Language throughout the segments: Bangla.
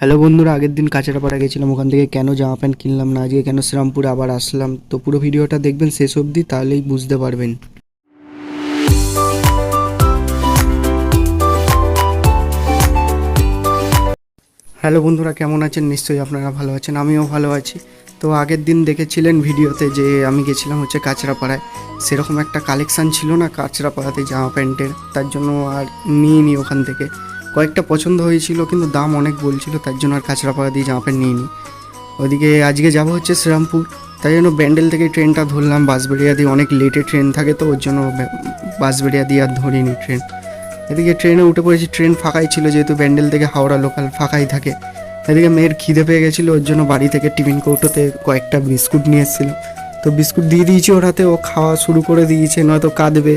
হ্যালো বন্ধুরা, আগের দিন কাঁচরাপাড়া গেছিলাম, ওখান থেকে কেন জামা প্যান্ট কিনলাম না, আজকে কেন শ্রীরামপুরে আবার আসলাম। তো পুরো ভিডিওটা দেখবেন শেষ অবধি, তাহলেই বুঝতে পারবেন। হ্যালো বন্ধুরা, কেমন আছেন? নিশ্চয়ই আপনারা ভালো আছেন, আমিও ভালো আছি। তো আগের দিন দেখেছিলেন ভিডিওতে যে আমি গেছিলাম কাঁচরাপাড়ায়, সেরকম একটা কালেকশান ছিল না কাঁচরাপাড়াতে জামা প্যান্টের, তার জন্য আর নিইনি। ওখান থেকে কয়েকটা পছন্দ হয়েছিল, কিন্তু দাম অনেক বলছিল, তার জন্য আর কাঁচরাপাড়া দিয়ে জামা প্যান্ট নিইনি। ওদিকে আজকে যাব শ্রীরামপুর, তাই জন্য ব্যান্ডেল থেকে ট্রেনটা ধরলাম। বাঁশবেড়িয়া দিয়ে অনেক লেটে ট্রেন থাকে, তো ওর জন্য বাঁশবেড়িয়া দিয়ে আর ধরিনি ট্রেন। এদিকে ট্রেনে উঠে পড়েছি, ট্রেন ফাঁকাই ছিল, যেহেতু ব্যান্ডেল থেকে হাওড়া লোকাল ফাঁকাই থাকে। এদিকে মেয়ের খিদে পেয়ে গেছিলো, ওর জন্য বাড়ি থেকে টিফিন কৌটোতে কয়েকটা বিস্কুট নিয়ে এসেছিলাম, তো বিস্কুট দিয়ে দিয়েছি ওর হাতে। ও খাওয়া শুরু করে দিয়েছে, নয়তো কাঁদবে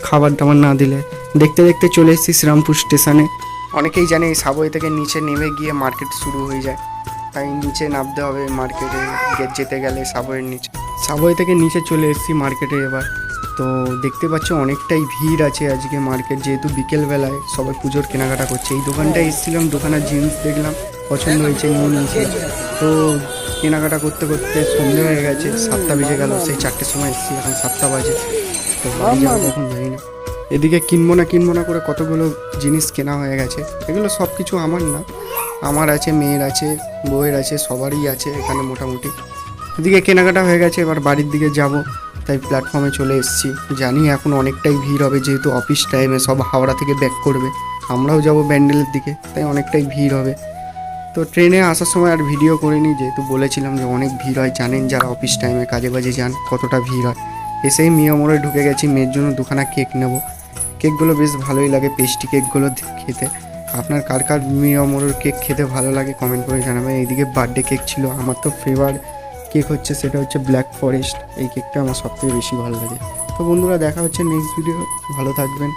খাবার টাবার না দিলে। দেখতে দেখতে চলে এসেছি শ্রীরামপুর স্টেশনে। অনেকেই জানে এই সাবওয়ে থেকে নিচে নেমে গিয়ে মার্কেট শুরু হয়ে যায়, তাই নিচে নামতে হবে মার্কেটে যেতে গেলে সাবওয়ের নিচে। সাবওয়ে থেকে নিচে চলে এসেছি মার্কেটে এবার। তো দেখতে পাচ্ছ অনেকটাই ভিড় আছে আজকে মার্কেট, যেহেতু বিকেলবেলায় সবাই পুজোর কেনাকাটা করছে। এই দোকানটায় এসেছিলাম, দোকানের জিন্স দেখলাম, পছন্দ হয়েছে, নিয়ে নিয়েছি। তো কেনাকাটা করতে করতে সন্ধে হয়ে গেছে, 7টা বেজে গেল। সেই 4টের সময় এসেছি, এখন 7টা বাজে। তো বাড়ি যাবো কখন জানি না। এদিকে কিনবো না করে কতগুলো জিনিস কেনা হয়ে গেছে। এগুলো সব কিছু আমার না, আমার আছে, মেয়ের আছে, বউয়ের আছে, সবারই আছে এখানে মোটামুটি। এদিকে কেনাকাটা হয়ে গেছে, এবার বাড়ির দিকে যাব, তাই প্ল্যাটফর্মে চলে এসেছি। জানি এখন অনেকটাই ভিড় হবে, যেহেতু অফিস টাইমে সব হাওড়া থেকে ব্যাক করবে, আমরাও যাব ব্যান্ডেলের দিকে, তাই অনেকটাই ভিড় হবে। তো ট্রেনে আসার সময় আর ভিডিও করিনি, যেহেতু বলেছিলাম যে অনেক ভিড় হয়, জানেন যারা অফিস টাইমে কাজে বাজে যান কতটা ভিড় হয়। এসেই মিয়ামোড়ে ঢুকে গেছি, মেয়ের জন্য দুখানা কেক নেব। কেকগুলো বেশ ভালোই লাগে, পেস্ট্রি কেকগুলো খেতে। আপনার কার কার মিয়ামোড়ের কেক খেতে ভালো লাগে কমেন্ট করে জানাবেন। এইদিকে বার্থডে কেক ছিল, আমার তো ফেভার কেক হচ্ছে, সেটা হচ্ছে ব্ল্যাক ফরেস্ট। এই কেকটা আমার সবথেকে বেশি ভালো লাগে। তো বন্ধুরা, দেখা হচ্ছে নেক্সট ভিডিও, ভালো থাকবেন।